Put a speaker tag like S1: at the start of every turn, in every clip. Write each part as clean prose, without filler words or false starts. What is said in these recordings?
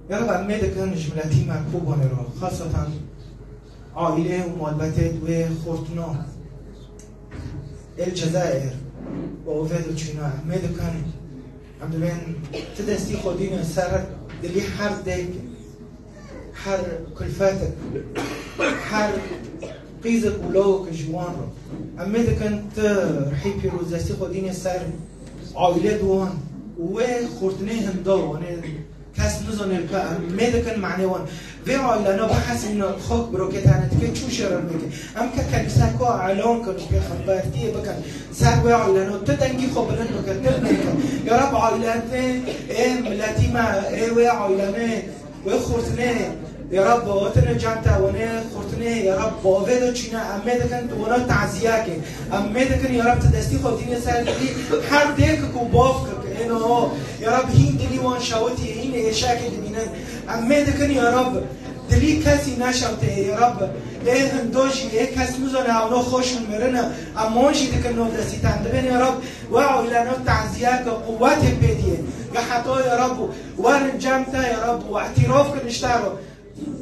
S1: يا رب أميدة كان جملتي مركوبة نرى خاصة عائلة ومالبتت وخورتنا الجزائر وأوفاد وشينا أميدة كان عم دبين تدستي خودين سر دلي حر ديك حر كلفاتك حر قيزك ولوك جوان رو أميدة كانت رحي بيروز دستي خودين سر عائلة دوان وخورتني هندو کس نزانه که میدکن معنی وان و عائلنا بحث این خوک بروکت هنت که چو شرر میگه ام که کنیسه که اعلان کنه که خبرتی بکن سر و عائلنا تو دنگی خبرن بکن نمیکن یا رب عائلت ملتی ما و عائلنا و خورتنه یا رب وطن جانتا ونه خورتنه یا رب باوید چینا امیدکن تو ونا تعزیه که امیدکن یا رب تدستی خودین سر دی هر دیک کو باف که اینو یا رب هین دلی وان شاوتی هین ایشاک دینن امیدکن یا رب دلی کسی نشوته یا رب هندوشی کس مزونه اونو خوشون مرنه امونشی دکن نو دستی تندبین یا رب و عائلنا تعزیه که قوت بدیه یا حتی یا رب ورن جامتا یا رب و اعتراف کنشتارو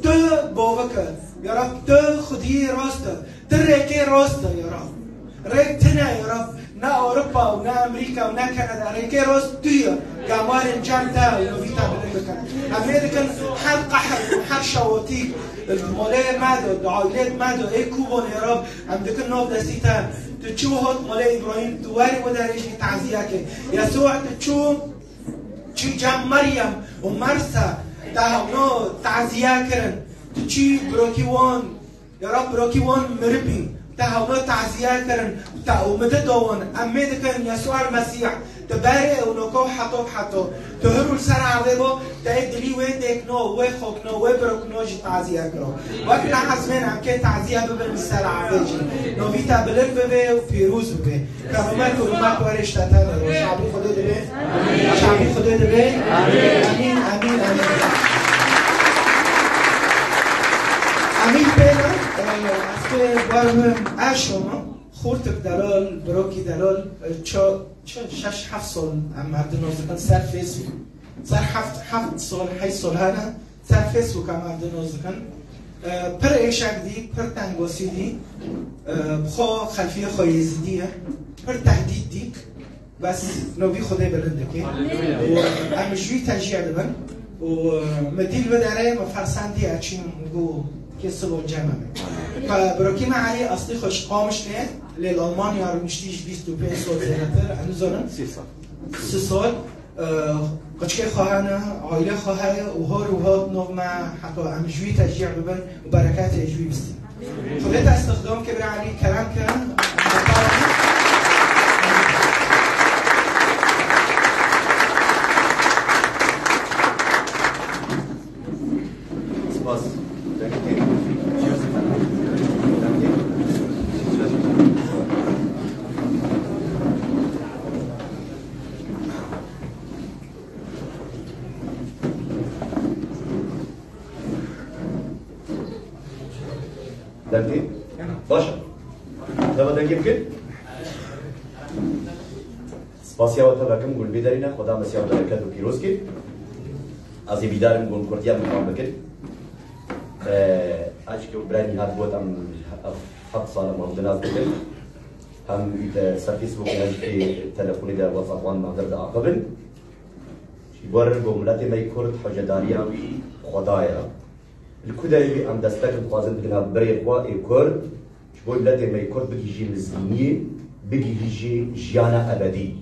S1: تو باوکه یا رب تو خودی راسته تو ریکی راسته یا رب ریک تنه یا رب نه اروپا و نه امریکا و نه کانادا ریکی راست توی گامار جانتا و نویتا بلند بکن امیدکن هر قحر هر شواتیک الموله مادو عائلات مادو ای کوبون یا رب امدکن نوف دستیتا تچو هات موله ابراهیم دواری و دارشی تعزیه که یسوع تچو چی جام مریم و مرسا دهونو تعزیه کرن چی بروکی وان یا رب بروکی وان مربی دهونو تعزیه کرن تا اومده دوان امید کن یسوع المسیح تبارئ ونكو حطو تهرو سر عذابه تأدلي وين ديكنو وين خوكنو وين بروكنو جي تعزيه كرو وقت حزمين عم كي تعزيه ببن بالسر عذابه نوفيتا بلن ببه وفيروز ببه كرمال كرمال ورش تتابع شعبي خدود به شعبي خدود به امين امين امين امين بينا اسكي بارم اشوما خورتك دلال بروكي دلال شش هفت سال هم مردن نازکن سر فیسبوک سر هفت سال 8 سال هنه سر فیسبوک هم مردن نازکن پر ایشک دی پر تنگاسی دی بخوا خلفیه خایزی دیه پر تهدید دی بس نوی خدای بلنده که و امجوی تجیه دبن و مدیل بداره و فرسندی اچین گو که سبب جمعه فبروكي معي اصلي خوش قامش نه للالمانيا رمشتيش 25 سال زيادة انزورن 3 سال قشكي خواهنا عائله خواهي وهور وهات نوع مع حتى امجوي تشجيع ببن وبركات اجوي بستي خليت استخدام كبير علي كلام كان
S2: دمتي؟ باشا دابا دنگی بکن سپاسیا و تبکم گل بیدارینا خدا مسیح و برکت و پیروز کن از بیدارم گل کردیا بکنم بکن اج که برانی هات بودم 7 سال مردن از بکن هم سر فیسبوک هج که تلفونی در واتساپ وان مادر عقبن بور جملت می کرد حجداریا خدایا الكوداي عم دستك بقازم بدنا بري قوا يكرد شبوي بلاتي ما يكرد بقي يجي مزنيه بقي يجي جيانا ابدي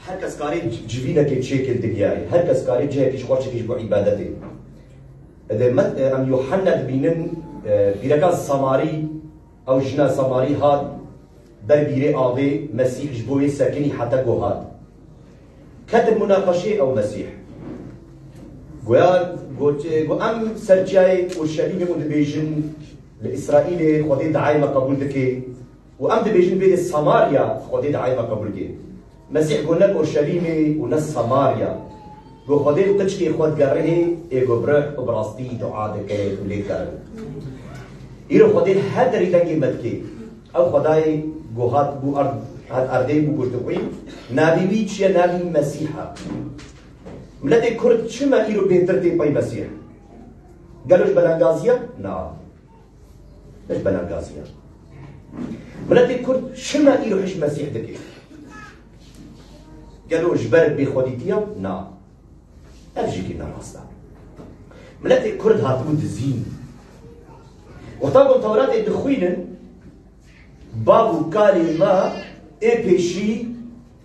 S2: هر کس کاری جوینا که چیکل دنیای هر کس کاری جه کیش خوش کیش بو عبادته اذا مت ام يوحنا بينن بيركا سماري او جنا سماري هاد در بيري آوي مسيح جبوي ساكني حتى جو هاد كتب مناقشه او مسيح قو ام سرجاي اورشليم و دبيجن لاسرائيل خدي دعايه ما قبول دكي و ام دبيجن بيد ساماريا خدي دعايه ما قبول دكي مسيح قلنا اورشليم و ناس ساماريا قو خدي قچكي خد قره ايغو برح وبراستي دعاء دكي وليكر يرو خدي هدر دنگي مدكي او خداي قو هات بو ارض اردي بو قرتوي نبي بيچ يا نبي مسيحا ملت کرد چما ایرو بهتر تی پای مسیح قالوش بلانگازیه؟ نه مش بلانگازیه ملت کرد چما ایرو حش مسیح دکی قالوش بر بی خودیتیه؟ نه افجی که نراسته ملت کرد هاتو دزین وقتا تورات دخوینن بابو کاری ما ای پیشی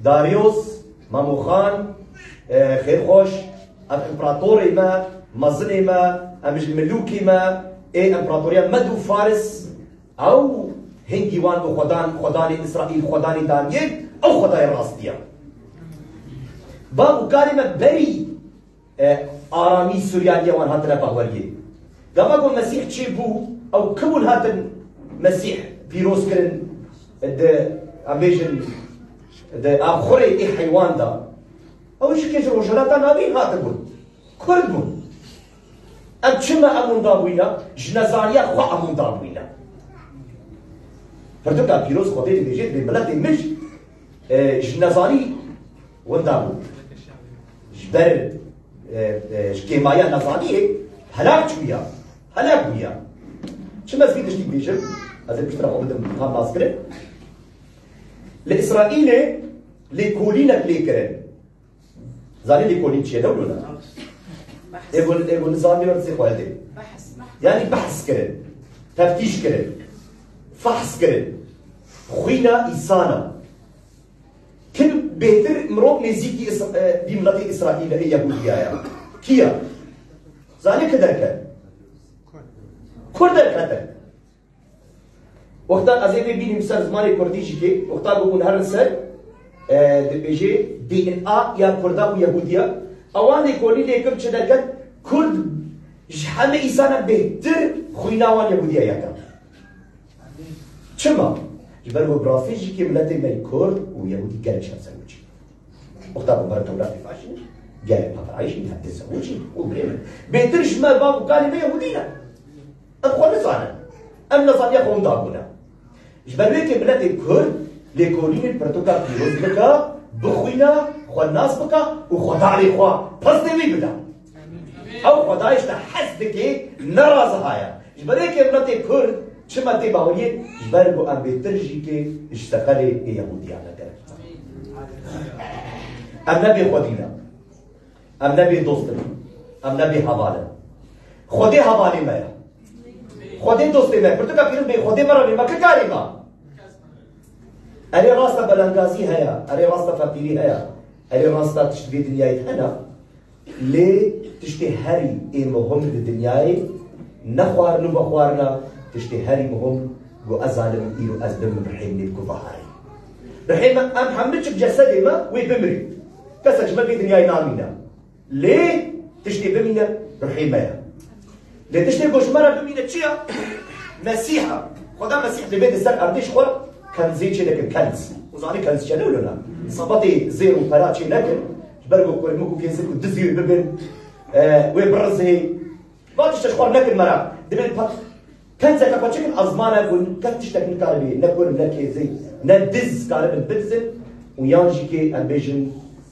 S2: داریوس ماموخان خیرخوش امپراتوری ما مزنی ما امش ملوکی ما ای امپراتوریا مدو فارس او هنگیوان بو خدان اسرائیل خدان دانیل او خدای راستیه بابو کاری ما بری آرامی سوریانی وان هاتنا باوریه گما گو مسیح چی بو او کبول هاتن مسیح پیروز کرن ده امبیجن ده آخره ای حیوان دا او شکیش روشناتا نابین هاته بون کرد بون ام چما امون دابوینا جنزانیا خوا امون دابوینا پرتو که پیروز خودی دی بیجید بی ملت مش جنزانی ون دابو جبر شکیمایا نزانیه هلاک چویا هلاک بویا چما زفیدش دی بیجم از این پشتر خودم خام ناس کرد لإسرائيل لكولينك ليكرن زاني لكولين شيء دولو لا يقول نظامي ورسي خوالدي يعني بحث كرن تفتيش كرن فحص كرن خوينا إنسانا كل بهتر مروب نزيكي بملة إسرائيل هي يهودية كيا زاني كدر كان كردر كدر وقتا از این ببینیم سر زمان کردیشی که وقتا بگون هر سر دبیجه DNA یا کردا و یهودیا اوان کولی لیکم چه درکن کرد همه ایسانا بهتر خویناوان یهودیا یکم چما؟ جبر و برافیجی که ملت من کرد و یهودی گرش هم سنوچی وقتا بمبر تولاد فاشین گره پاپرایشی حد سنوچی و بریم بهتر شما بابو کاری ما یهودی نه ام خواه نزانه ام نزانیا خون دابونه جبروی که ملت کرد لیکولین پرتوکا پیروز بکا بخوینا خوا ناس بکا و خدای خوا پس دوی بدا او خدایش تا حس دکی نرازه هایا جبروی که ملت کرد چما تی باوریه جبرگو ام بهتر جی که اشتغل یهودیان کرد ام نبی خودینا ام نبی دوستنا ام نبی حوالا خودی حوالی مایا خودی دوستی مایا پرتوکا پیروز بی خودی مرا بی مکه کاری ما أري راستا بلانغازي هيا أري راستا فقيري هيا أري راستا تشتري دنياي هنا ليه تشتي هري إيه مهم للدنياي نخوار نبخوارنا تشتي هري مهم جو أزالم إيرو أزلم رحيم نبكو ظهري رحيم أم حملتش بجسدي ما ويبمري كسج ما في دنياي نامينا ليه تشتي بمينا رحيم هيا ليه تشتي بوشمرة بمينا تشيا مسيحة خدا مسيح لبيت السر أرديش خور كنزي چه لكن كنز وزاني كنز چه نولنا صبتي زيرو برا چه لكن برغو كل مكو كنز كو دزيو ببن ويبرزه ما تشتخور لكن مرا دبل كنز كا بچكن ازمانه كون كتش تكن كاربي نكون لكي زي ندز كاربن بتزن ويانجي كي امبيجن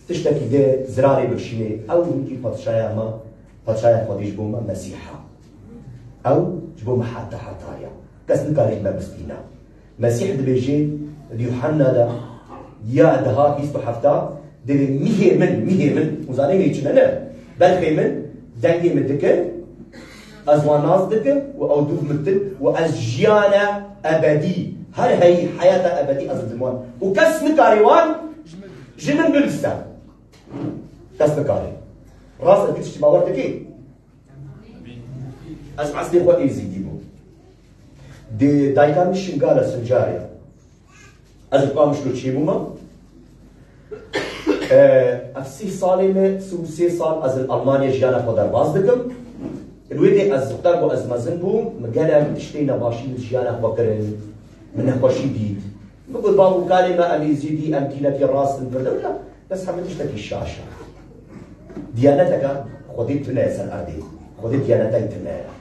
S2: تشتكي ده زراري بشيني او يمكن باتشايا ما باتشايا خديش بوما مسيحه او جبوما حتى حتايا كاس نكاري ما مسكينه مسيح دبيجي يوحنا دا يا دها كيس بحفتا دبي ميه من وزاني ميتشنا لا بل من دنجي من دكر ازوان ناس دكر واودوف متن وازجيانا ابدي هل هي حياة ابدي از زمان وكاس نكاريوان جنن بلستا كاس نكاري راس الكتش باورتكي از عصدي خو ايزي ديبو دي دايكا مش قال سنجاريا از القام شلو تشيبوما افسي صالمه سو 3 سال از المانيا جانا خدر باز دكم الويدي از طربو از مازن بوم مقالا تشتينا باشين جانا بكرن من خوشي ديد بقول بابو كلمه ام يزيدي امكنه في الراس البرد لا بس حمد تشتكي الشاشه ديانتك خديت تناس الارضي خديت ديانتك تناس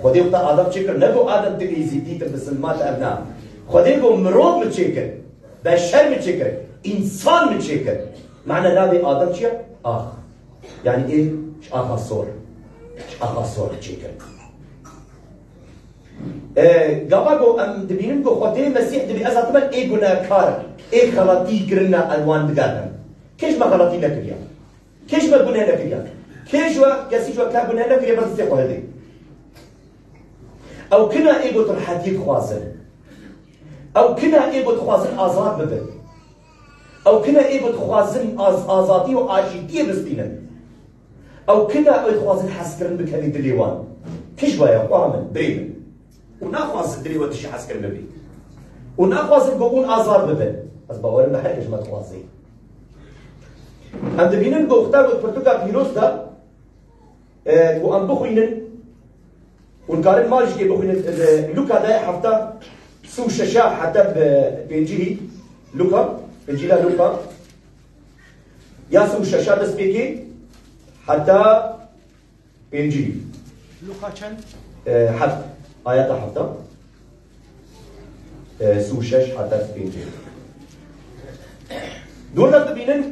S2: خدي وقت آدم شكر نبو آدم تبي زيديت بسلمات أبناء خدي بو مروب متشكر بشر متشكر إنسان متشكر معنى نبي آدم شيء يعني ايه؟ اش اخا صور تشيكر قبل ام دبينم كو خدي مسيح دبي ازاتمن اي گناهكار اي غلطي كرنا الوان دغادم كيش ما غلطي نكريا كيش ما گناه نكريا كيش وا كسي جو كا گناه نكريا بس تقول هذه او كنا اي بوتر حديد خوازن او كنا اي بوت خوازن ازاد ببن او كنا اي بوت خوازن ازادي واشيتي بسبينن او كنا اي خوازن حسكرن بكلي دليوان كيش وايا قامن بريمن وناخواز الدليوان تشي حسكرن ببي وناخواز بقون ازاد ببن بس باورن بحركش ما تخوازي عند بينن بوختار وتبرتوكا بيروس دا وان بخوينن ونقارن مالش كي بخوينن لوكا دا حفتا سو شاشا حتى بينجيه لوكا بنجيلا لوكا يا سو شاشا دس بيكي حتى بينجيه
S1: لوكا چند؟
S2: حتى آيات حتى سو شش حتى بينجيه دورنا تبينن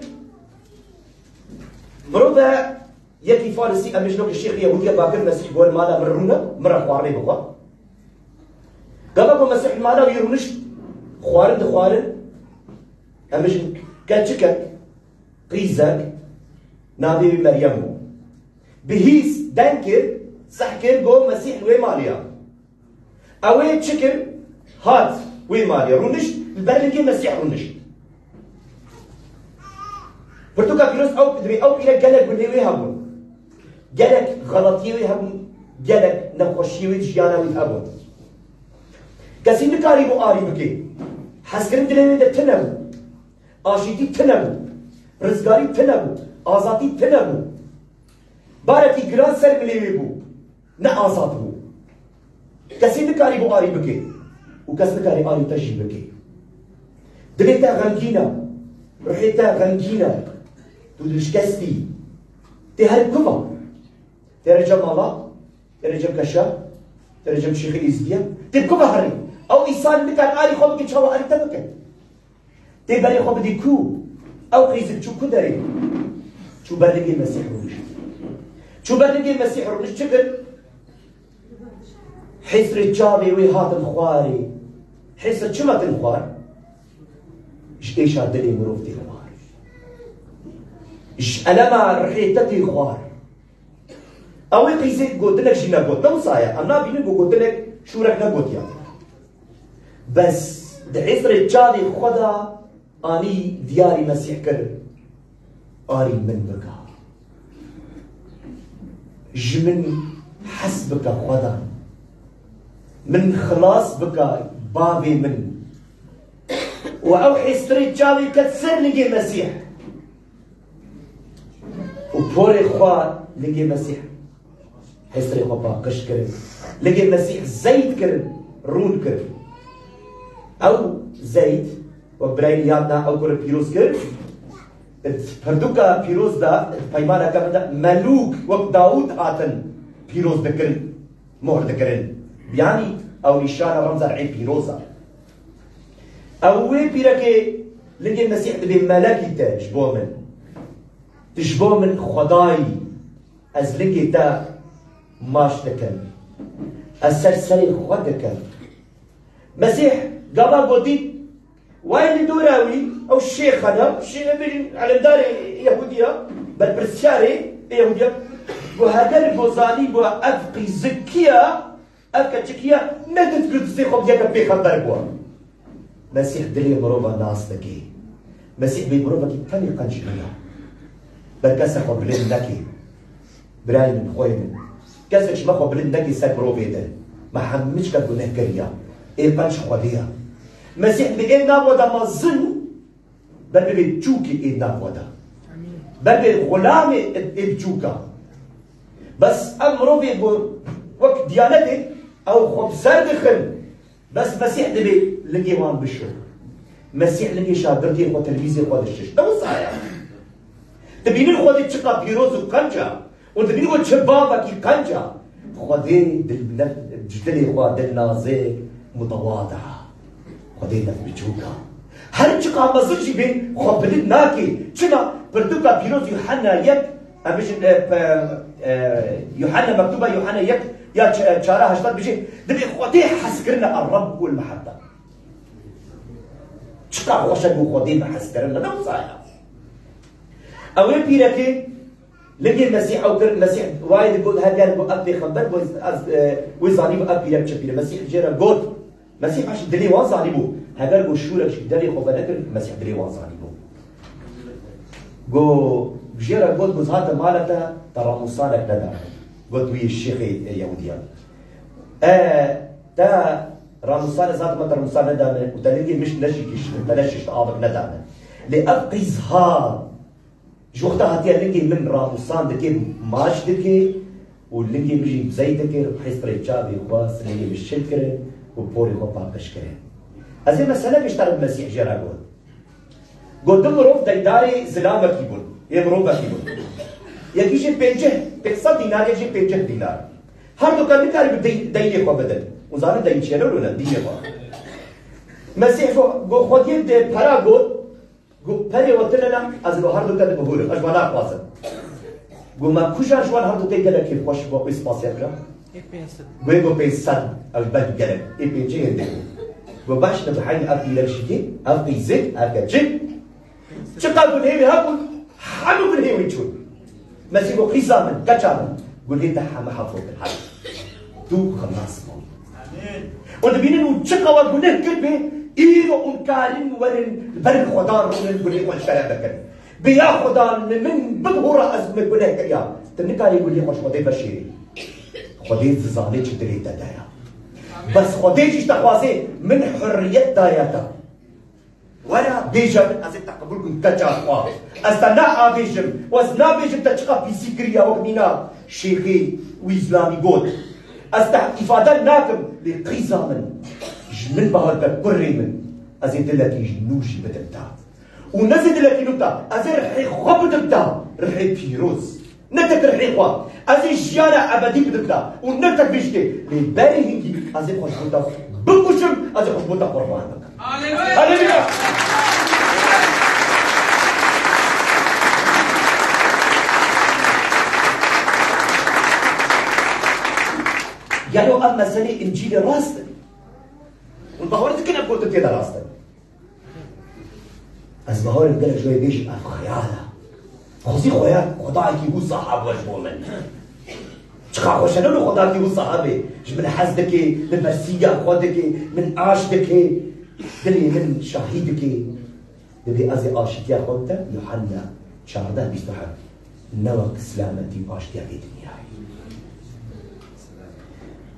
S2: مرودة يكي فارسي أمشنوك الشيخ يهودية باكر مسيح قول مالا مرونا مرة خوارني بخوا قبل مسيح مالا ويرونش خوارن أمشن كاتشكك قيزك نادي مريم بهيس دانكر سحكر قول مسيح وي ماليا أوي تشكر هات وي ماليا رونش البرلنجي مسيح رونش برتوكا بيروس او بدري او الى جالك بنيوي هبون جالك غلطيوي هبون جالك نخوشيوي جياناوي هبون كاسين نكاري بو آري بكي حسكرن دلوي ده تنبو آشيتي تنبو رزقاري تنبو آزاتي تنبو بارتي گران سر مليوي بو نا آزات بو كاسين نكاري بو آري بكي وكاس نكاري آري تجي بكي دليتا غنجينا روحيتا غنجينا تودش كاستي تهرب كفا ترجم الله ترجم كشا ترجم شيخ إزبيا تبكفا هري أو إنسان بكان آلي خو بكي شوا آلي تبكي تبالي خو بدي كو أو خيزك شو كدري شو برلقي المسيح رونش شو برلقي المسيح رونش شكل حسر الجابي ويهات الخواري حسر شمت الخوار ايش عدلي مروفتي خوار ايش انا ما رحيتتي خوار اوي قيسيت قلت لك شي نقول تو صايا انا بيني قلت لك شو رح نقول يا بس دعسر الجالي خدا اني دياري مسيح كر اري من بكا جمن حسبك خدا من خلاص بكا بابي من وأوحي ستريت جالي كتسر لقي مسيح وبوري خوار لقي مسيح حيستري خبا قش كرن لقي مسيح زيت كرن رون كرن أو زيت وبراين يادنا أو كرن بيروز كرن فردوكا بيروز دا فايمانا كمان ملوك وقت داود هاتن بيروز دكرن مهر دكرن يعني أو نشانة رمز العين بيروزا أوي بيركي لقي المسيح دبي ملاكي تجبو من خداي از لقي تا ماش دكن السرسري خد دكن مسيح قبل قدي وين دوراوي أو الشيخ أنا الشيخ على دار يهودية بل برسياري يهودية وهذا البوزاني بو أفقي زكية أفقي زكية ما تذكر تسيخو بديك بيخبر بوا مسيح دلي مروفا ناس دكي مسيح بي مروفا كي تاني قنجلنا بركاسا خو بلين دكي براي من خوي من كاسا شما خو بلين دكي ساك مروفي ده ما حمش كان بنه كريا ايه قنج خوديا مسيح بي ايه نابو دا مزن بل بي تشوكي ايه نابو دا بل بي غلامي ايه بجوكا بس المروفي بو وقت ديانتي او خبزار دخل بس مسيح دبي لقي وان بشر مسيح لقي شاگردي خو تلفزيون خو دشش ده صايا تبيني خو دي تشقا بيروز وقنجا وتبيني خو شبابا كي قنجا خو دي دل جدلي خو دل نازك متواضعه خو دي نف بجوكا هر تشقا مزجي بين خو بلد ناكي چنا بردوكا بيروز يوحنا يك أبيش يوحنا مكتوبة يوحنا يك يا شارع هشتات بيجي دبي خدي حسكرنا الرب والمحبة شقا خوشة خدي حسكرنا ده صحيح أول بيركي لقي المسيح أو كر المسيح وايد يقول هذا يقول أبي خبر ويزاني أبي يبكي بير المسيح جرا قول مسيح عش دلي وانزاني بو هذا يقول شو لك دلي خبر نكر المسيح دلي وانزاني بو جو جرا قول بزهات مالته ترى مصالح ندى قلت ويا الشيخ يهوديان تا راموسان ذات ما ترى مصالح ندى وتلاقي مش نشيكش تنشش تعاطف ندى لأبقي زهار جو وقتها هاتي لقي من راموسان دكي ماش دكي ولقي بيجي بزي دكي بحيث ريتشابي خواص اللي مش شكرن وبوري خطا بشكرن هذه مسألة بيشتغل المسيح جرا قول دمروف دايداري زلامة كيبون يمروفا كيبون يجي بيجه 500 دينار يجي بيجه دينار هر دو كان نكاري بدايني خوا بدل وزارة داين شيرو لنا ديني خوا مسيح قول خود يد برا قول پری وطننا از رو هر دو کد مهور اجوانا قاسم گو ما کجا جوان هر دو تیگل کی خوش با کوئی سپاسیا کرا گو پیسد او بد گله ای پیچه هنده گو باش نبحین ابی لرشیدی ابی زد اکجی چقدر گو هیوی هبون همو گو هیوی چون مسی گو قیزا من کچا گو هیتا همه حفظو بالحد دو خلاص مون و دبینن و چقدر گو نه کرد بی إيرو أنكارين ورن برن خدان ورن بني والشارع بكن بيا خدان من بظهور أزمة بني كريا تنكاري يقول لي خوش خدي بشيري خدي زاني تدري تدايا بس خدي جيش تخوازي من حرية داياتا ولا بيجم أزيد تقبل كن كجاكوا أزنا بيجم وزنا بيجم تشقى بيسكريا وكمينا شيخي وإسلامي قول أزنا إفادة ناكم لقيزا من بهالك بري من أزيد لك جنوشي بدبتا ونزيد لك نبتا أزيد رحي خو بدبتا رحي بيروز نتك رحي خوا أزيد جيانا أبدي بدبتا ونتك بيشتي لبالي هنجي أزيد خوش بوتا بكوشم أزيد خوش بوتا قربانك هللويا قالوا أما سنة إنجيل راست والبهورة كنا قلت كده راستا از بهورة قال شوية بيش أف خيالة خوزي خويا خداك يقول صحاب وجبه من شخا خوشنا له خداك يقول صحابي من حزدك من برسية خودك من عاشدك دلي من شهيدك دلي أزي عاشتيا خودتا يوحنا 14 نوك سلامتي وعاشتيا في الدنيا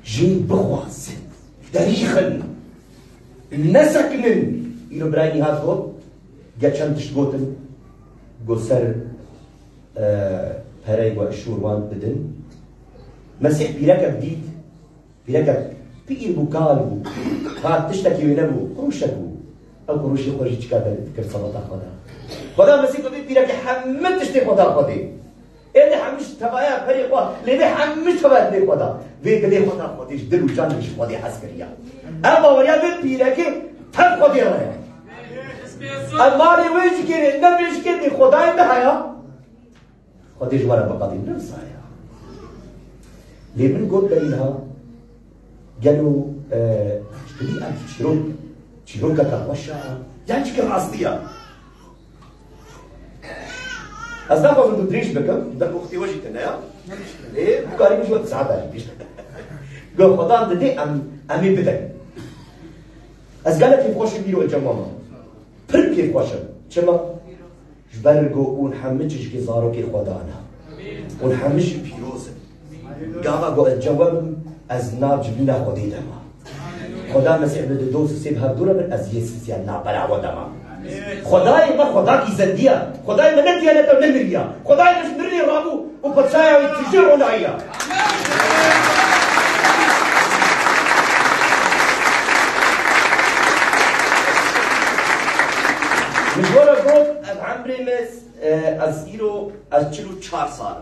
S2: جين بخواز تاريخا نسكنن إلو برايني هات خود جاتشان تشتغوتن قصر هراي وأشور وان بدن مسيح بيركب جديد بيركب بيئر بوكالبو هات تشتكي وينبو قروشكو أو قروشي خورجي تشكادر تذكر صلاة خدا مسيح بي بيركب حمد تشتي خدا خدي اللي حمش تبايا فري خدا اللي حمش تبايا فري خدا في دلي خدا خديش دلو جان مش خدي عسكرية أما وريا بيركب تب خدي رأي الماري ويش كيري نبيش كيري خداي بهايا خدي جوارا بقادين نفسها ليه من قول بينها قالوا اشتري ألف تشيرون كتاوشا يعني شكل عصدية أصدقائي من تدريش بكم ده أختي وجهي تنايا ليه بكاري مش وقت ساعات بيش قال خدان تدي أمي بدك أزقالك كيف خوش بيرو الجمامة بر كيف خوشم شما جبرقو ونحمجش كي زارو كي خدانا ونحمجش بيروزن قاما قو الجواب از ناب جبنا خدي دما خدا مسيح بده دوس سيب هدولا من از يسيا نابرا ودما خداي ما خداكي زنديا خداي ما نديا لتا نمريا خداي مش مرني رابو وبتشايا ويتجروا نعيا مجبورة قول عمري مس از إيرو از 4 سال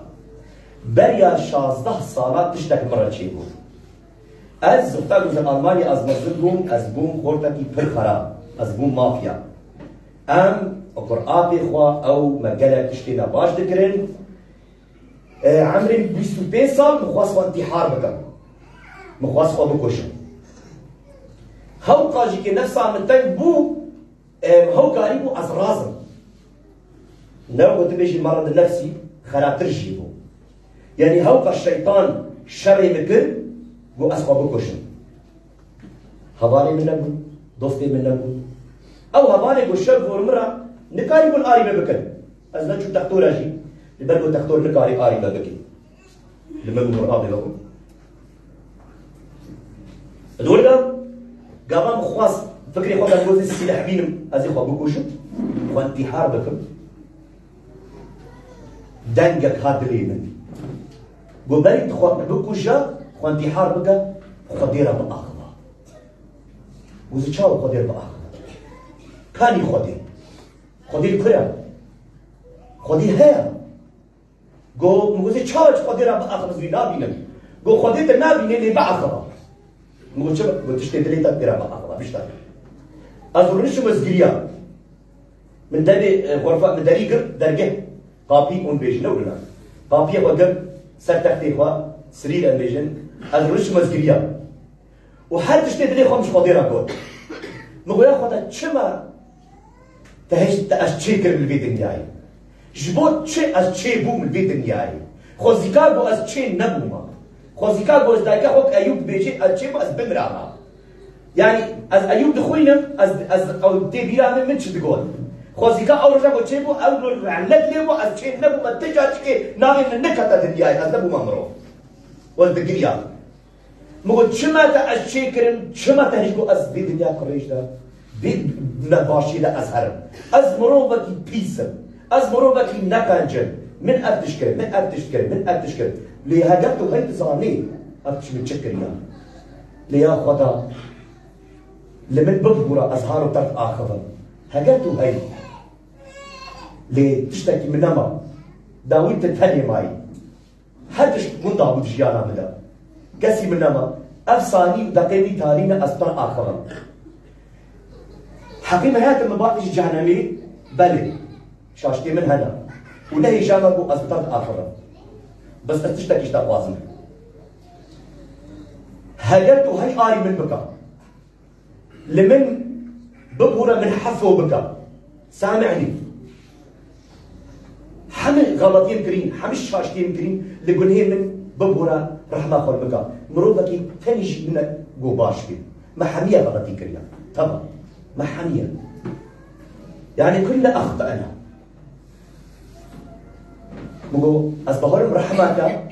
S2: بريا 16 سالات تشتك مرة شيء بود. از زفتاگو ز آلمانیا از مزدور بوم از بوم خورتکی پر خراب از بوم مافیا. ام اکر آبی خوا او مجلة تشتینا باش دکرن عمري 25 سال مخواص خو انتحار بکم مخواص خو بکشم هاو قاجي كي نفسه من تنك بو هاو قريبو از رازم نو قلت بيجي المرض النفسي خراتر جيبو يعني هاو الشيطان شري مكر بو اسخو بكشم هبالي من نبو دوستي من نبو او هبالي بو الشرف ورمرة نكاري بو الآري ببكر از نشو تختور اجي لبرقو تختور نكاري آري ببكي لما بو رابي لكم دولة قابل مخواص فكري خواص نقول السلاح بينم ازي خوا بكوشم خوا انتحار بكم دنجك هاد ليمن قو بريد خوا بكوشا خوا انتحار بكا خوا ديرا بأخضا وزي شاو خوا دير بأخضا كاني خوا دير خوا دير كريا خوا دير هيا قو مغزي شاو خوا ديرا بأخضا زي نابينم قو خوا دير نابينم لي بأخضا نقول شباب قلت اشتي دليتا ديرا بأخضا بيشتاك أزورنش مزجريا من داري غرفة من داري قر درجة قابي اون بيجن ولا قابي وقر سر تحتي خوا سرير البيجن أزورنش مزجريا وحد تشتي دلي خوا مش قادرة قول نقول يا خدا شما تهش تأشيكر من البيت النهائي جبوت شيء أشي بو من البيت النهائي خوزيكا بو أشي نبوما خوزيكا بو أزدايكا خوك أيوب بيجي أشي بو أزبمراما يعني از ايوب دخوينم از او تبيرا من شد تقول خوزيكا او رجع بوتشيبو او رعلت ليبو از شيء نبو ما تجاش ناغي من نكتا دنياي از نبو ممرو والدقريا مقول شما تا اشي كرم شما تهجو از دي دنيا قريش دا دي نباشي دا ازهرم از مروبكي بيسم از مروبكي نكانجن من ابتشكر من ابتشكر من ابتشكر لهجبتو هاي تزاني ابتش متشكر يا ليا خدا لمن بكبر أزهار طرف آخر هجاتو هاي لي تشتكي من نما داويت تتهني معي حدش من داوود جيانا مدا قسي من نما أفصاني دقيني تارينا أسطر آخر حقيمة هات مباقش جهنمي بلي شاشتي من هنا ولهي جانا بو أسطر آخر بس تشتكيش تقوازن هجاتو هاي آري من بكا لمن ببورة من حفو بكا سامعني حمل غلطين كرين حمل شاشتين كرين لقول هي من ببورة رحمة خور بكا مروبكي تنيش منك قو باش بي ما حمية غلطين كرين طبعا ما حمية يعني كل أخطأنا مقول أصبحوا رحمتك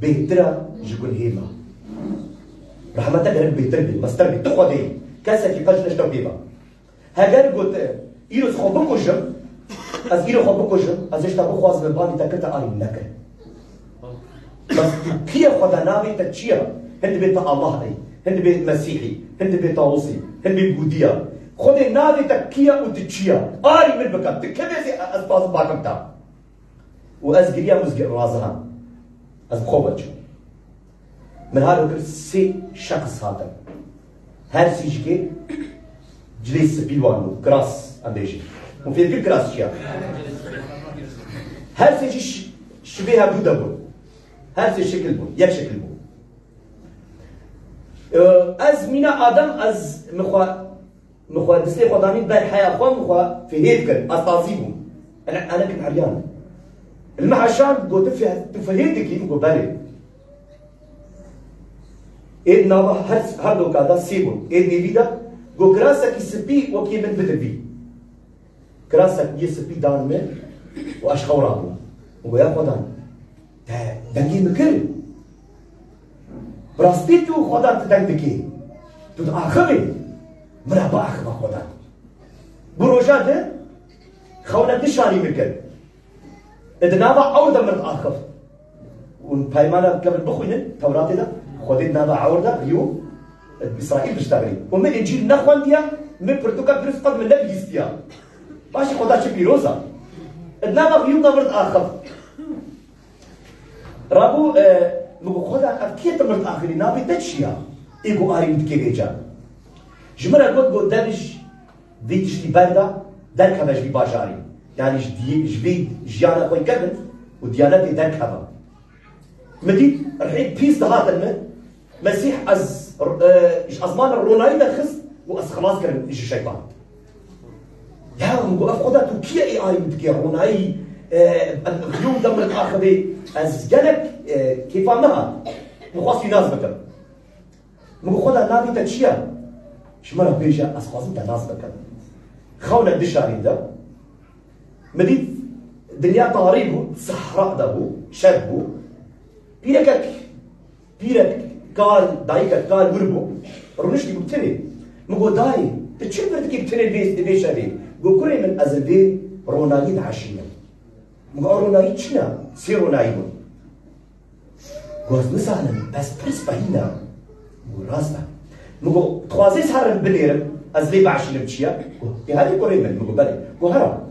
S2: بيترا جقول هيما رحمتك هل بيتربي مستربي تخوضي كاسة في قلش نشتو بيبا هاجر قلت إيروس خبوكو جم از إيرو خبوكو جم از اشتابو خواز من باني تكتا آري نكر بس كيا خدا ناوي تتشيا هند بيت الله أي هند بيت مسيحي هند بيت طاوسي هند بيت بوديا خدا ناوي تكيا وتتشيا آري من بكا تكبه سي أسباس باكم تا وأز قريا مزقر رازها أز بخوبتشو من هذا سي شخص هذا هر سيجي جليس بيوانو كراس أمريكي وفي كل كراس شيا هر سيجي شبيها بودا بو هر سيجي شكل بو يك شكل بو از مينا آدم از مخوا دستي خداني بر حياة خوا مخوا في هيدكر أستازيبو أنا كنت عريان المعشان قلت تفهيدك يمكو بالي إد نوا هر دو كذا سيبون إد نيفيدا جو كراسك يسبي وكي من بدبي كراسك يسبي دان من وأشخورابو ويا خدان دنجي مكر براستيتو خدان تدنجي تود آخمي مرابا آخما خدان بروجات خونا تشاني مكر إد نوا أوردا من آخر وبايمانا قبل بخوين توراتي ده خديت نابا عورده يو بإسرائيل بشتغلي ومن إنجيل نخوان ديا من برتوكا برس قد من نبي يستيا باشي خدا شي بيروزا نابا يو نمرد آخر رابو نقول خدا أكيد مرد آخري نابي تتشيا إيجو آري متكي بيجا جمرة قد دانش ديتش لي باندا دان كماش بي باجاري يعني جبيد جيانا خوي كبن وديانتي دان كما مدي رحيت بيس دهات المن مسيح أزمان الروناي دخس وأس خلاص كان يجي الشيطان يا مقول أفقدها تركيا إي مدكي روناي اليوم دم الآخذي از جنك كيف عملها مخاص في ناس بكم مقول خدها نابي تشيا شمرة بيجا أسخاص بتاع ناس بكم خونا الدشارين ده مدي دنيا طاريبو صحراء دابو شربو بيرك قال دايك قال وربو رونش دي بتني مقول داي تشوف بدك بتني بيش هذي قول كل من أزلبي رونالين عشية مقول رونالين شنا سير رونالين قول مثلا بس باهينا مقول راسنا مقول خوازي صار بنيرم أزلي بعشين بتشيا هذه كل من مقول بالي قول هرا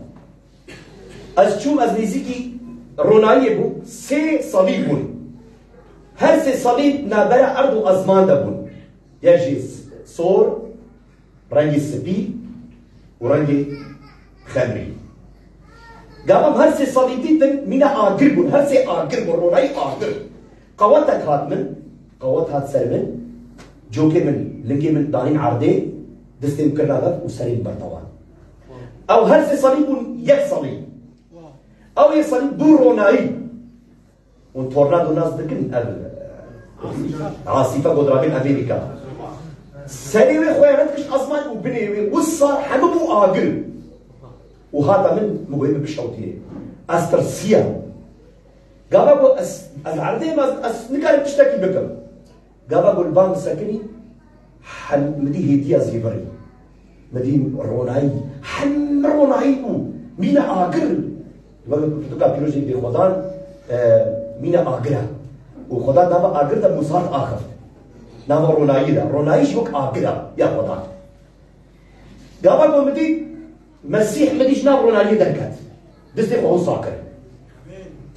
S2: أشوف أزليزيكي رونالين بو سي صليبون هر سي صليب نابرا أرض أزمان دبون يجي صور رنجي سبي ورنجي خمري قامم هر سي صليبي تن مينا آقربون هر سي آقربون روناي آقر قواتك هات من قوات هات سر من جوكي من لنجي من دانين عرضي دستين كرنا بف وسرين برطوان أو هر سي صليبون يك صليب أو يك صليب دو روناي وتورنادو ناس دكن عاصفة قدرابين أمريكا سنوي خويا نتكش أزمان وبنيوي وصار حمبو آقل وهذا من مهم بشوتيه أسترسيا قابا العرضي ما نكارب تشتكي بكم قابا البان ساكني مدي هدية زيبري مدي روناي حم روناي مينا آقل فتوكا بيروجي دي خدان مينا آقلة وخدا نابا آقل ده مصاد آخر نابا روناي ده روناي شوك آقلة يا خدا قابا مدي مسيح مدي جناب روناي ده كات دستي خو ساكر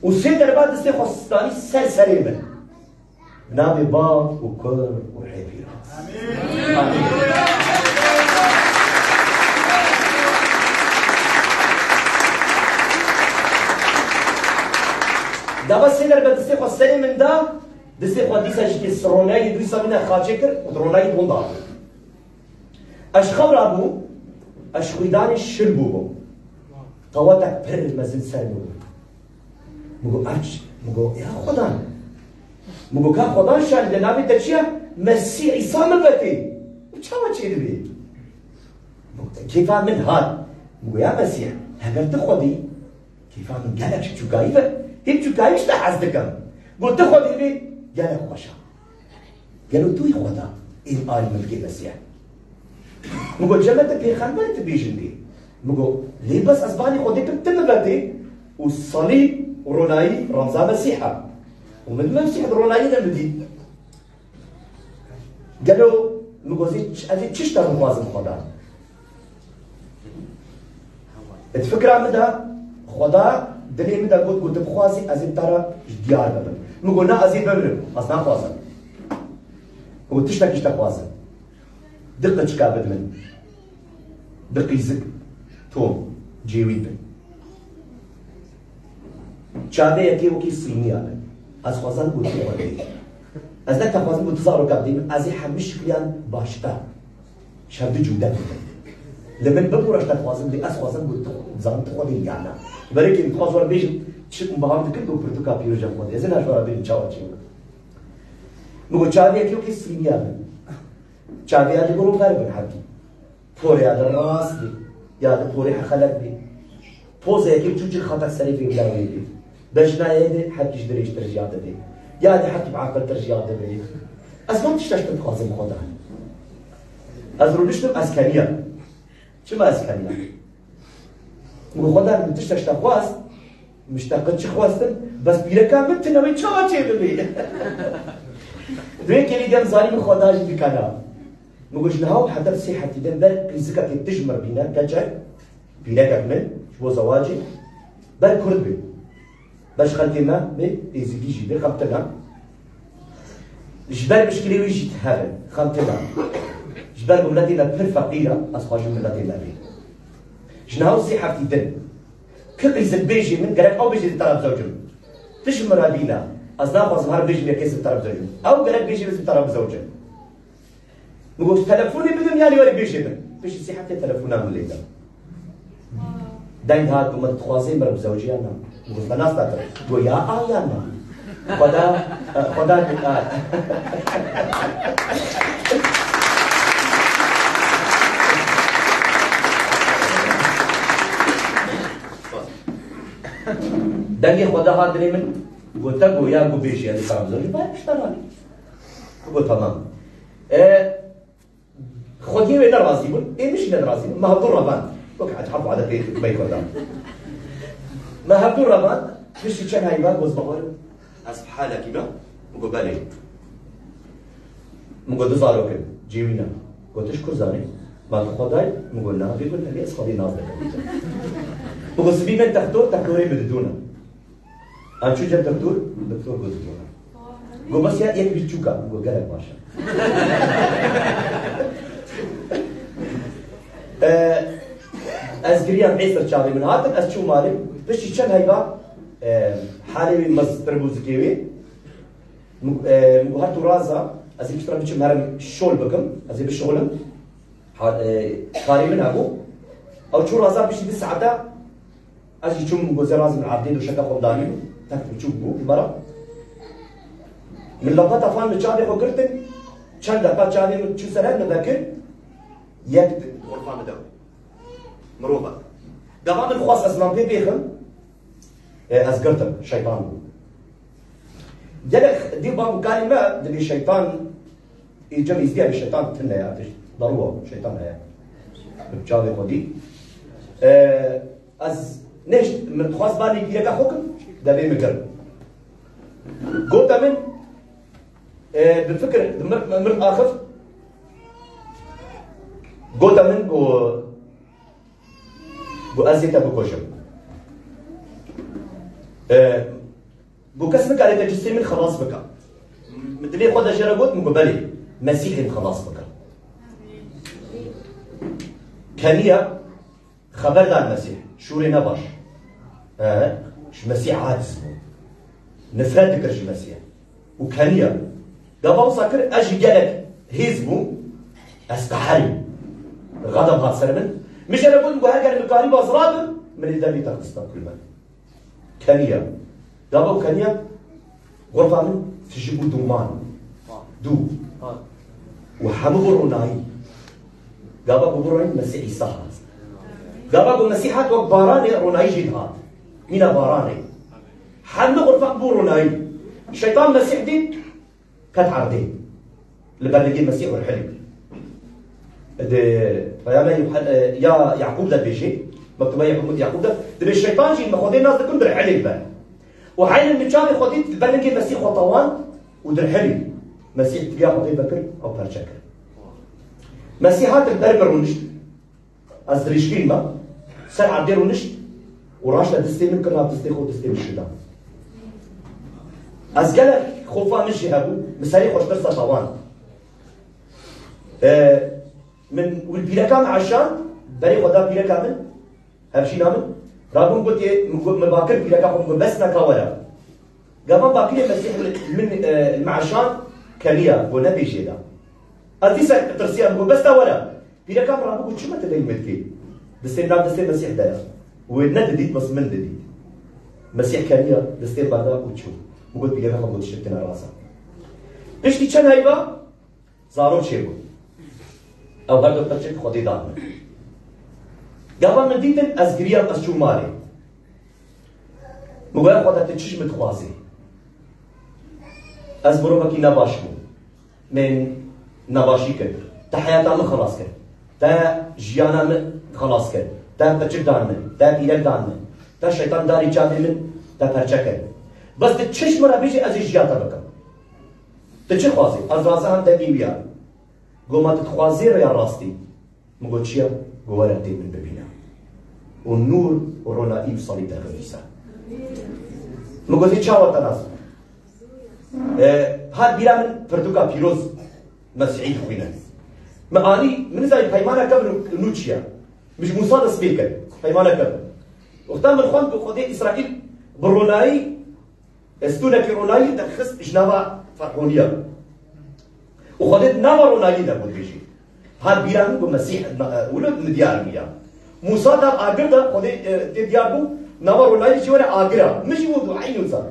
S2: وسيدر بعد دستي خو ستاني سر من نابي باب وكر وحبيرة آمين دابا سيدر بعد دستي خو سر من دا دستي خو ديسا جيكي روناي دويسا منا خاچكر وروناي بوندا اش خبر ابو اش خويداني شربو طواتك بر مزل سرمو مگو ارچ مگو يا خدان مگو كان خدان شان لنابي تشيا مسيح عيسى ملبتي چاوا چي دبي كيف من هاد مگو يا مسيح هگر تخدي كيف من قالك شو جايفه هيك شو جايش تحزدكم قلت تخدي بي قالك خوشا قالوا توي خدا ان آل ملكي مسيح مگو جمعت پیغمبر تبيجندي مگو ليه بس اسباني خودي بتملبتي والصليب وروناي رمزها مسيحة ومن مسيح روناي نمدي قالوا مقوزي تشتغل موازن خدا الفكرة مدى خدا دليل مدى قلت بخوازي ازيد ترى ديار ببن مقولنا ازيد ببن اصلا خوازن مقول تشتك يشتك خوازن دقة شكابد من دقي زك توم جيوي بن شابه يكي وكي صيني أنا از خوازن بود خواهده از نك خوازن بود تصارو قبدیم از همش كليان باشتا شاب جودا لمن ببورش تخوازن لي از خوازن بود زمان تخوازن يانا بريك تخوازن بيج تشك مباهم تكن دو برتوكا بيرجع خواده ازن هشوارا بيرين چاوا چيو نگو شابه يكي وكي صيني أنا شابه يادي برو غربن حقي فوري يادا راس بي يادا فوري حخلق بي توزه يكي وچوچي خاطر سري في بلاوي بي بجنا يدي حكيش دريش ترجيات دي يا دي حكي بعقل ترجيات دي أصلا تشتاش تخازن خدا أزرونشتم أسكانيا شو ما أسكانيا مو خدا تشتاش تخواز مشتاقتش خواستن بس بيركا متنا چاچه ببي دوين كلي دم ظالم خدا جي بكنا مقولش نهاو حتى صحتي دم بل رزقك تجمر بينا كجا بيركا من شو زواجي بل كرد بي باش خلتنا بي زيدي جيبي خمتنا جبال مشكلة ويجي تهابن خمتنا جبال بملاتنا بفر فقيرة أصخاج ملاتنا بي جناو صحة في دن كل يزد بيجي من قرق أو بيجي تطلب زوجهم تجمر بينا از نخواستم هر بیش میکس طرف زوجم او گلک بیش بس طرف زوجم میگفت تلفونی بدم یعنی ولی بیش بدم بیش صحت تلفونم لیدا دنگ هات وما تخوازي مرب زوجي انا میگفت ناس تاتر گو یا آیا نه خدا دنگی خدا هات دنی من گوتا گویا گو بیشی یعنی طرف زوجی باید اشترانی گو تمام خودی ویدر راضی بود این میشی راضی ما هدور ربان وقت حفوا على بيت ودان ما هبدو ربان مشي كان هايبان وزبغور اسب حالك كيما مقبالي مقول دزارو كده جيوينا قلت اشكر زاني ما خداي مقول لها بيقول لي اصحابي نازله مقول سبي من تحتوري بدونا انا شو جاب دكتور قلت له قول بس يا بيتشوكا قول قالك ماشا از گریم عیسر چاوی من هاتم از چو مالي بشي چند هيبا حالي مصدر بوزكيوي مو هاتو رازا از يكتر بيچم هرم شول بكم از بشغلم خاري من هبو او چو رازا بشي بالسعادة از يچم مو زراز من عبدين وشكا خمداني تكتب چوب بو المرا من لقطة افان من چاوي خو قرتن چند دقا چاوي من چو سرهر نذاكر يك غرفة مدو مروبة قبل الخواص أزمان في بيخم أزقرتم شيطان جلك دي بام كلمة دبي الشيطان يجمع يزديها بالشيطان تنا يا ضروة شيطان يا بتجاوي خدي أز نيش من خواص بالي كي لك حكم دبي مكر قلت من بالفكر مرت آخر قلت من بو أزيتا بكوشم بو كسمك على تجسيم من خلاص بك مدلي خدا جربوت مقبلي مسيحي خلاص بك كانية خبر دار المسيح شوري نباش ش مسيح عاجز نفرت ذكر ش مسيح وكانية قبل سكر أجي جالك هيزبو أستحري غضب هات سرمن مش انا بقول هاجر القريب ازراد من الدم تخصصنا كل ما كانيا دابا كانيا غرفه من تجيبوا دومان دو وحبوا روناي دابا بوروناي مسيح عيسى دابا المسيحات وباراني روناي جهاد مين باراني حل غرفه بوروناي الشيطان مسيح دي كتعردي لبلغي المسيح والحلم يا يعقوب ده بيجي مكتوب يعقوب ده الشيطان جي مخودي الناس تكون درحلي بقى وحين المتشابه خودي تبلغي المسيح وطوان ودرحلي مسيح تلقاه خودي بكر او برشكر مسيحات البرمر ونشت ازريشكين ما سر عبدير ونشت وراشنا دستي من كرنا دستي خو دستي الشدان ازقلك خوفا مش يهبو مسالي خوش برسا طوان من والبيركام عشان بري خدا بيركامل همشي نامل رابون قلت مباكر بيركام بس نكاولا قام باكر المسيح من المعشان كليا ونبي جدا أتيسا ترسيا بس ولا بيركام رابون قلت شو ما تدين ملكي دستين نام دستين مسيح دايا وند ديت بس من ديت مسيح كليا دستين بعدا قلت شو قلت بيركام قلت شتنا راسا ايش دي كان هيبا زارو شيبو او هذا التشك خدي دان قبل من ديتن از گريام از چو مالي مگویم خدا تچش متخوازي از برومكي نباش بو من نباشي كر تا حياتا من خلاص كر تا جيانا من خلاص كر تا تچك دان من تا بيرك دان من تا شيطان داري جابي من تا پرچه كر بس تچش مرا بيجي از جياتا بكم تچ خوازي از رازا هم دني بيار قوما تتخوازي يا راستي مقول شيا قوارتي من ببينا والنور ورونائي بصليب الغريسة مقول لي شاوة تناس هاد بيرا من فردوكا بيروز مسيحي خوينا معاني من زي بيمانا قبل نوتشيا مش موسى سبيكر بيمانا قبل وقتها من خوان بخودي إسرائيل برونائي استونا كي رونالي تخص جنابا فرعونية وخدت نابا رونالي ده بود بيجي هاد بيران بمسيح ولد مديار ميا موسى ده آجر ده خدت تديار بو نابا رونالي شو أنا آجرا مش هو عينه صار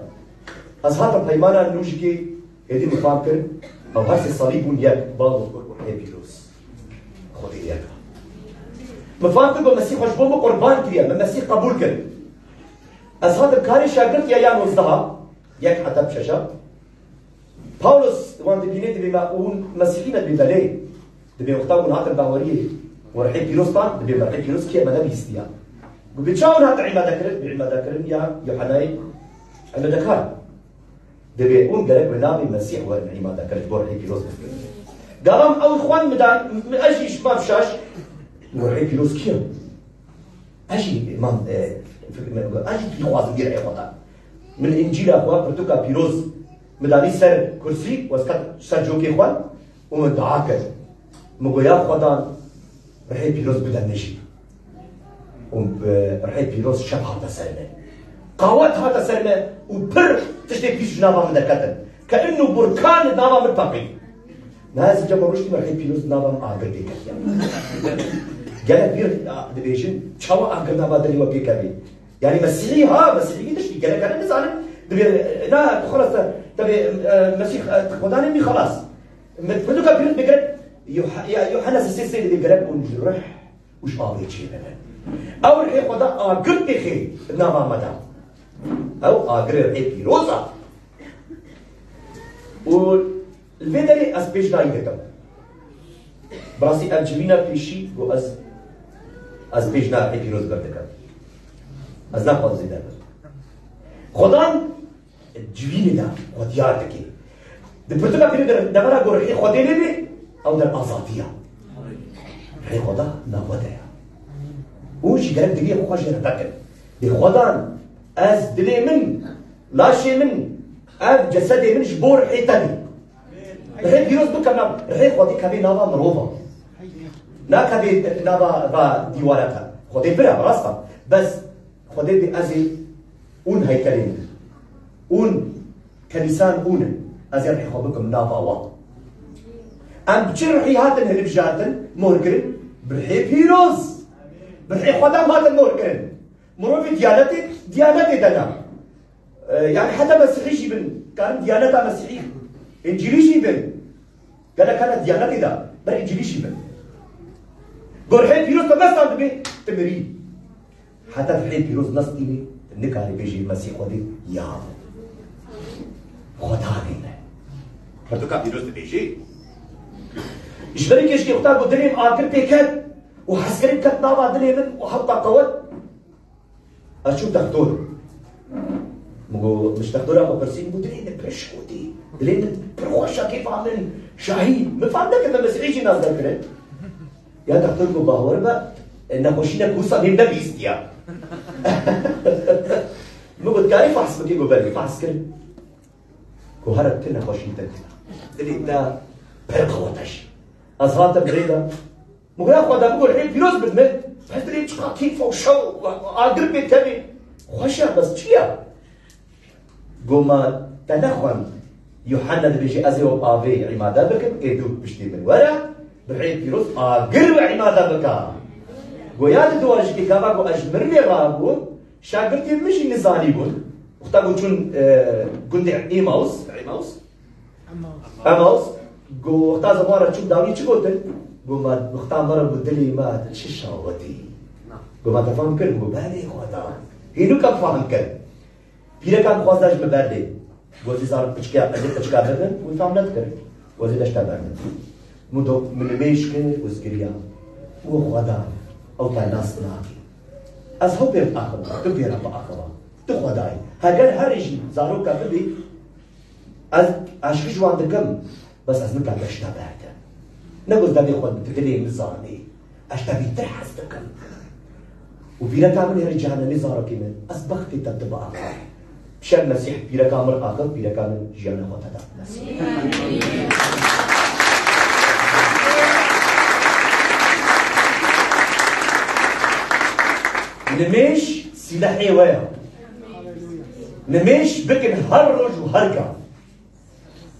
S2: أصحاب البيمانة نوجكي هدي مفكر أو هرس الصليب ونياك باغو هيبيروس خدت ياك مفكر بمسيح خشبون بقربان كريا بمسيح قبول كر أصحاب الكاري شاكرت يا وزدها ياك حتى بشاشة باولوس وان دبينيت بما اون مسيحيين ببالي دبي وقتاون هات الباوريه ورحي بيروس طان دبي مرحي بيروس كي ما دبي استيا وبتشاون هات عماده كرم يا يوحناي عماده كار دبي اون قالك بنابي مسيح وعماده كرم ورحي بيروس قالهم او اخوان مدان اجي شباب شاش ورحي بيروس كي اجي امام اجي في خوازم ديال اخوان من انجيل اخوان برتوكا بيروس مداني سر كرسي واسكت سر جوكي خوان ومدعاك مقويا خدان رحي بيروس بدن نجي رحي بيروس شب هاتا سرمه قوات هاتا سرمه وبر تشتي فيش نابا مدكتن كأنه بركان نابا متبقي ناس جاب روشتي رحي بيروس نابا آقر دي قال بير دبيجن شاوا آقر نابا دلي وبي كبي يعني مسيحي مسيحي تشتي قال انا نزعل دبي لا خلاص تبي مسيح خداني مي خلاص بدو كبير بقرب يوحنا السيسي اللي بقرب ونجرح وش قاضي شيء او رحي خدا اقر بخي نابا مدى او اقر رحي بيروزا والفيدري اسبيش نايدكم براسي اجبينا بيشي و از بيجنا رحي بيروز بردكم از ناخذ زيدان خدان جوینه دا خودیار دکی دبرتوکا پیری دبرا گورخی خودی نبی او در آزادیه رحی خدا نواده اوشی گرم دگی خوش جنه بکن دی خدان از دلی من لاشی من از جسدی من جبور رحی تنی رحی پیروز بکم نام رحی خودی کبی ناوا مروفا نا کبی ناوا با دیوارتا خودی برا راستا بس خودی بی ازی اون هیکلین اون كنيسان اون ازير رح يخبكم نافاوا ام بتشرحي هاتن هلب جاتن موركرن برحي بيروز برحي خدام هاتن موركرن مروفي ديانتي دنا يعني حتى مسيحي جيبن كان ديانتا مسيحي انجيلي جيبن قال كانت ديانتي دا بل انجيلي جيبن برحي بيروز بس بي تمري حتى برحي بيروز نصتيني النكاري بيجي المسيح ودي يا خدا دينه برتوكا بيروز بيجي إجباري كيش يختار بدريم آخر بيكت وحسكرين كت نابا دليمن وحطا قوت أشوف دكتور مو مش دكتور أبو برسين بدريم برشوتي دليم بروشة كيف عاملين شاهين مفهمنا كذا مسيحي ناس ذكرت يا دكتور مباور بقى إن خوشينا كوسا نيم بيستيا مو بتكاري فحص بكي قبالي فحص كل وهرب كنا خوشين تكنا دليم دا برقوتش أصحاب بريدة مو ياخذ أقول الحين فلوس بالمد بحس لي تشقى كيف وشو أقرب تبي خوشة بس شيا قوما تنخون يوحنا بيجي أزيو أبي عمادة بكم إيدو بشتي من ورا بالحين فلوس أقرب عمادة بكا ويا تدواج كي كذا قو أجمرني رابون شاكرتي مش نزالي بون وقتها شون قلت إيماوس قو وقتها زمارة شو داوي شو قلت قو ما وقتها مرة بدلي ما شو شاوتي قو ما تفهم كل قو بالي خدا هينو كم فهم كل بيرا كم خوازداش مبردي قو زي صار بتشكا بدن وفهم نذكر وزي داش تبعنا مدو من ميشكل وزكريا وخدا أو كناس ناكي از هو بيرت آخر تو بيرت آخر تو خدای هر هرجی زارو کبدی از عشق جوان دکم بس از نکات اشتا بعده نقول دبي خود تدلي نزاني اشتا بيتر حس دكم وبيرا كامل رجعنا نزارو كمان أسبختي تتبع آخر بشان المسيح بيرا كامل آخر بيرا كامل جيانا خطدا مسيح نمش سلاحي ويا نمش بكن هر رج وهر كان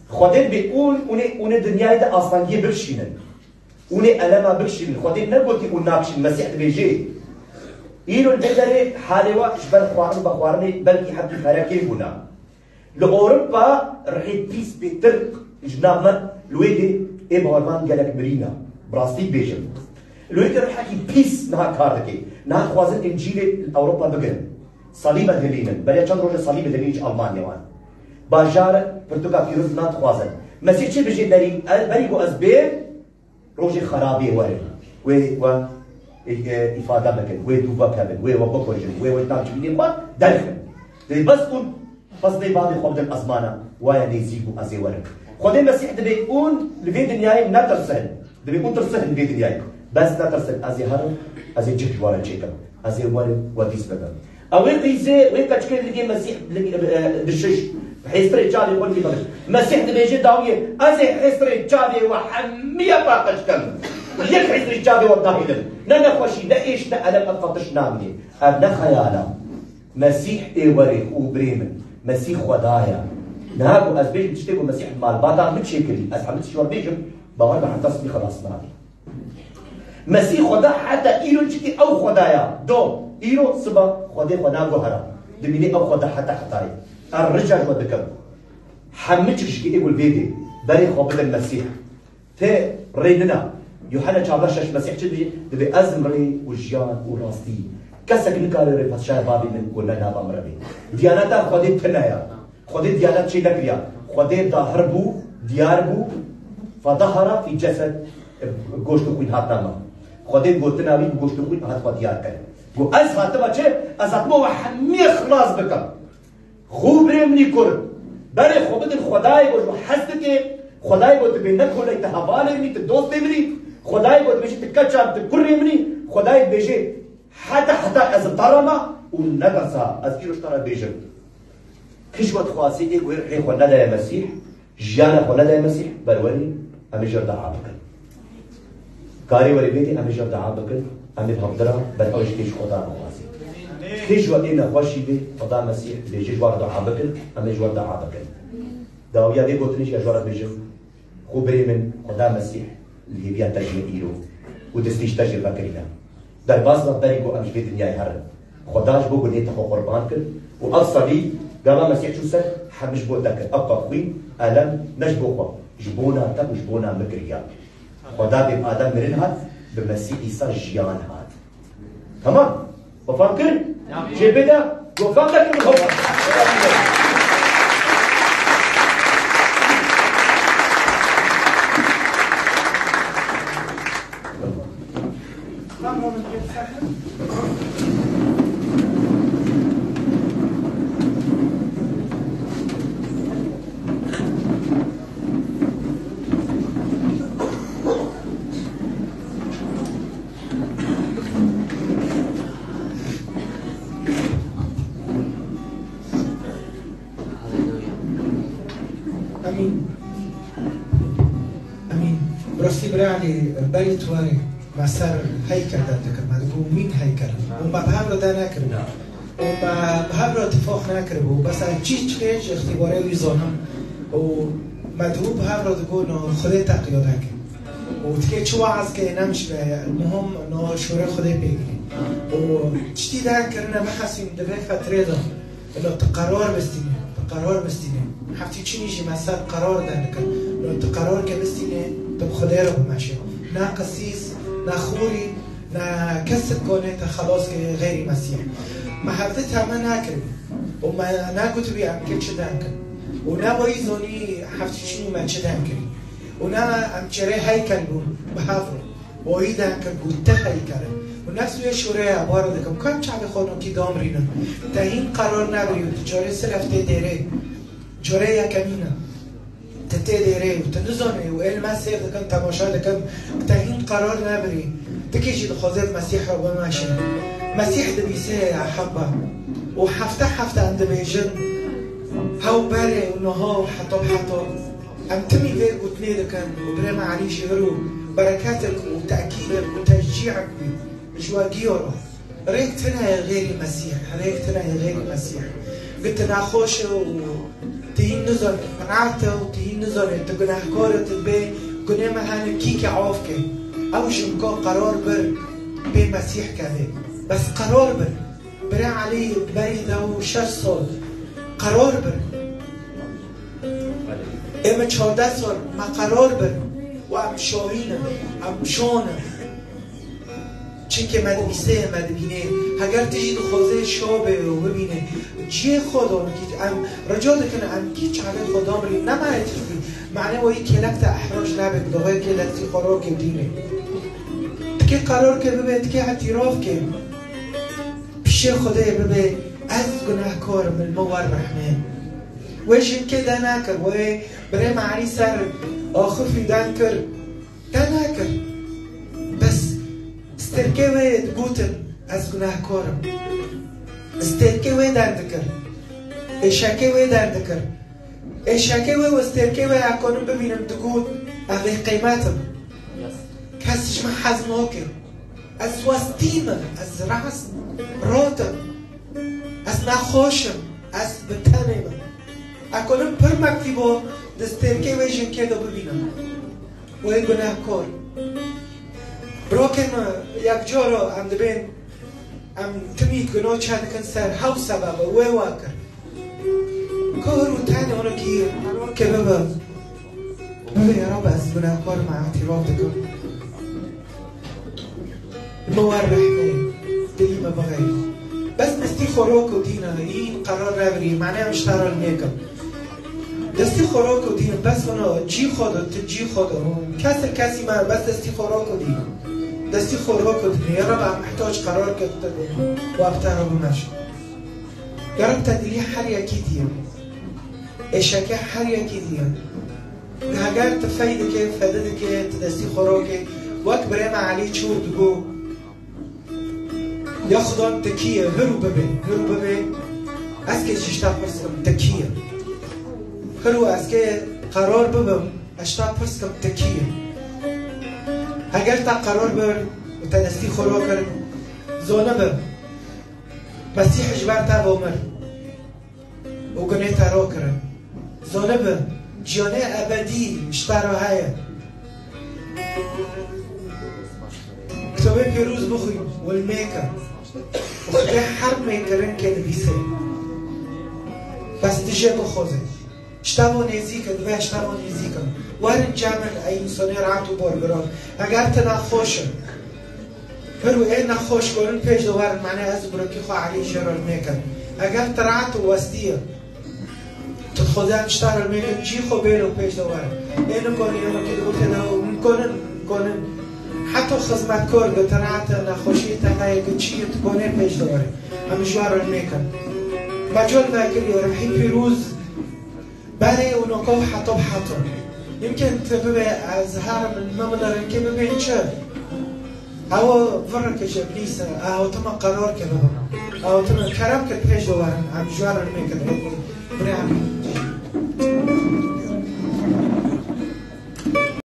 S2: خودت بيقول وني دنيا ده اصلا ببشينن وني ألما بكشن خودين نقول تقول ناقش المسيح بيجي إيرو البدري حالوا جبل خوارن بخوارني بلكي حتى فراكي هنا لأوروبا رحيت بيس بترك جنابنا لويدي إبغارمان قالك مرينا براستي بيجن لويدي رح حكي بيس نها كاردكي نها خوازن إنجيل أوروبا بقرن صليبة هلينن بل يجان روجة صليبة هلينج ألمانيا وان باجار برتقال في روز نات خوازن مسيح شي بيجي بريقو أزبير روجي خرابي ورد و إفادة بكن دوبا كابن وبكوجن وتنام جبيني ما دلخن بس كون بس دي بعض خوب دل أزمانة ويا نيزيبو أزي ورد خودين مسيح دبي يقول لفي دنياي نترسهن دبي يقول ترسهن لفي دنياي بس نترسهن أزي هرم أزي جهج ورد جيكم أزي ورد وديس بكم أوين قيزي وين كتشكل لقي مسيح دشش حيستري جالي يقول لي بغل مسيح دبي يجي داوية أزي حيستري جالي وحمية باقش كم ليك حيستري جالي والداهلن نانا خوشي لا إيش لا ألم أتفضش نامني أبنا خيالا مسيح إيوري وبريمن مسيح ودايا نهاجو أزبيج بتشتكوا مسيح مال بعض متشكلي أسحبت شو بيجم بقول حتى تصبي خلاص نامي مسيح خدا حتى إيرو تشتكي أو خدايا دو إيرو سبا خدا جوهرة دميني أو خدا حتى الرجال ودكم حمتش شكي يقول بيدي بري خبز المسيح تي ريننا يوحنا شابرشش مسيح تدي دبي أزم ري وجيان وراستي كسك نكال ري فشاي بابي من كلنا نابا مربي دياناتا خدي تنايا خدي ديانات شي نكريا خدي ظاهر بو ديار بو فظهر في جسد گوشت خوين هاتنا خدي قلتنا بي گوشت خوين هات ديار كان و از هاتما چه از هاتما وحمي خلاص بكم خوب رمني كرد بري خوبد الخداي قلت حسدك خداي قلت بينك ولا يتهبالي مني تدوس مني خداي قلت بيجي تتكتشف تكري مني خداي بيجي حتى از طرما ونقصا از كيلو اشترى بيجي كش وقت خواسي ايه وير حي خلنا يا مسيح جانا خلنا يا مسيح برولي امي جرد عابك كاري وري بيتي امي جرد عابك امي بهبدرا بل اوش كيش خدا خواسي كش وقت انا خوشي بي خدا مسيح بيجي جوار عابك امي جوار عابك داويا دي قلت ليش يا جوار بيجي خو بري من خدا مسيح اللي بيان تجي ايرو ودستيش تجربه كريمه در باز بريكو امش بيت الدنيا هرب خداش بو قلت خو قربان كل واصلي قال مسيح شو سر حبش بو ذكر ابقى خوي الم نجبو خو جبونا تب جبونا مكريا خدا بيب ادم مرنها بمسيح عيسى جيان هات تمام بفكر جي بدا وفكر من هو
S1: براني بريت واري مسار هيكل داتك ما تقول مين هيكل وما بهابرو دا ناكر وما بهابرو اتفاق ناكر بس تشيش ليش اختباري ويزونم وما تقول بهابرو تقول انه خدي تقييد هكي وتكي شو عايز كي نمش المهم انه شوري خدي بيجي وتشتي دا كرنا بحسي من دبي فترة ده انه تقرار بستيني حفتي تشينيجي مسار قرار دانك انه تقرار كبستيني تب خدای رو بمشه نه قسیس نه خوری نه کس کنه تا خلاص که غیر مسیح محبت همه نکردی و ما نگوت بی ام که چه دنکن و نه بایی زونی هفتیشونی من چه دنکری و نه ام چره هیکل بود به هفر بایی دنکن بود ته هیکل و نفس روی شوره عبار دکم کم چه خانم که دام رینم تا این قرار نبری و تجاره سلفته دیره جاره یکمینه تتدري وتنزوني وإل مسيح دكان تماشا دكان تهين قرار نبري تكيجي لخوزات مسيح ربما شيء مسيح دبيسي حبة وحفتة عند بيجن هاو باري ونهار حطب أم تمي غير قتلي دكان وبرما عليش غيرو بركاتك وتأكيدك وتشجيعك مش واقيورو ريك تنا يا غير المسيح ريك تنا يا غير المسيح قلت ناخوش وتهين نظر قناعته وتهين نظر انت گناهکار تبي گناه مهان كيك عافك او جمكا قرار بر بي مسيح كده بس قرار بر بري علي بريده و 6 سال قرار بر اما 14 سال ما قرار بر و ام شاهینم ام شانم چی که مدبیسه مدبینه اگر تجید خوزه شابه و ببینه جی خدا ام رجا دکن ام کی چاله خدا بری نماره تیفی معنی وی کلکت احراج نبید دوهای کلکتی قرار که دینه تکی قرار که ببه تکی اعتراف که پیش خدای ببه از گناهکار من موار رحمه ویشن که ده نکر وی برای معنی سر آخر فیدن کر ده نکر بس استرکه وید گوتن از گناهکارم استرکه وید دردکر اشکه وید دردکر اشکه وید و استرکه وید اکنون ببینم دگود اوه قیمتم کسیش من حزناکه از وستیمم از رحس راتم از نخوشم از بتنم اکنون پر مکتیبا دسترکه وید جنکه دا ببینم وید گناهکار براكن ياك جورا ام دبين ام تميت قنو چند كن سر هاو سبب وي واكر كورو تاني اونو كي كبابا يا رب از گناهكار مع اعتراف دكم موار رحمه دليما بغير بس نستي خوراك ودينا این قرار رابري معناه مش ترى الميكم دستی خوراک و دین بس اونا جی خدا تجی خدا کسی ما بس دستی خوراک و دین دستی خوراک و دین یا رب محتاج قرار کرد و ابتر رو نشد یا رب تدیلی هر یکی دیم اشکه هر یکی دیم اگر تفیده که فدده که دستی خوراک وقت برای معلی چور دگو یا خدا تکیه هرو ببین از که چشتا پرسکم تکیه هرو از که قرار ببم اشتا پرس کم تکیه اگر تا قرار بر و تا دستی خورا کرد زانه بم مسیح جبر تا بامر و گنه تا را کرد زانه بم جانه ابدی اشتا را هایه کتابه پیروز بخویم والمیکر و خدا حرب میکرن که نبیسه بس دیجه بخوزه اشتباه نزیکن و اشتباه نزیکن وارن جمل ای انسانی رعت و بارگران اگر تا نخوشن هرو ای نخوش کنن پیش دوارن معنی از برکی خواه علی جرال میکن اگر تا رعت و وستیه تو خدا اشترال میکن جی خو بیلو پیش دوارن ای نکنی اما که دو کنن حتی خدمتکار به ترعت نخوشی تنهایی که چیه تو کنه پیش دوارن اما جوارال میکن مجال نکلی رحیم پیروز برای اونکا حتی يمكن تبقى أزهار من ممدرن كي ببين شر أو فرق كشبليسة أو تما قرار كبابا أو تما كرام كتبيش دوارن عم جوارن ميكن بريعمل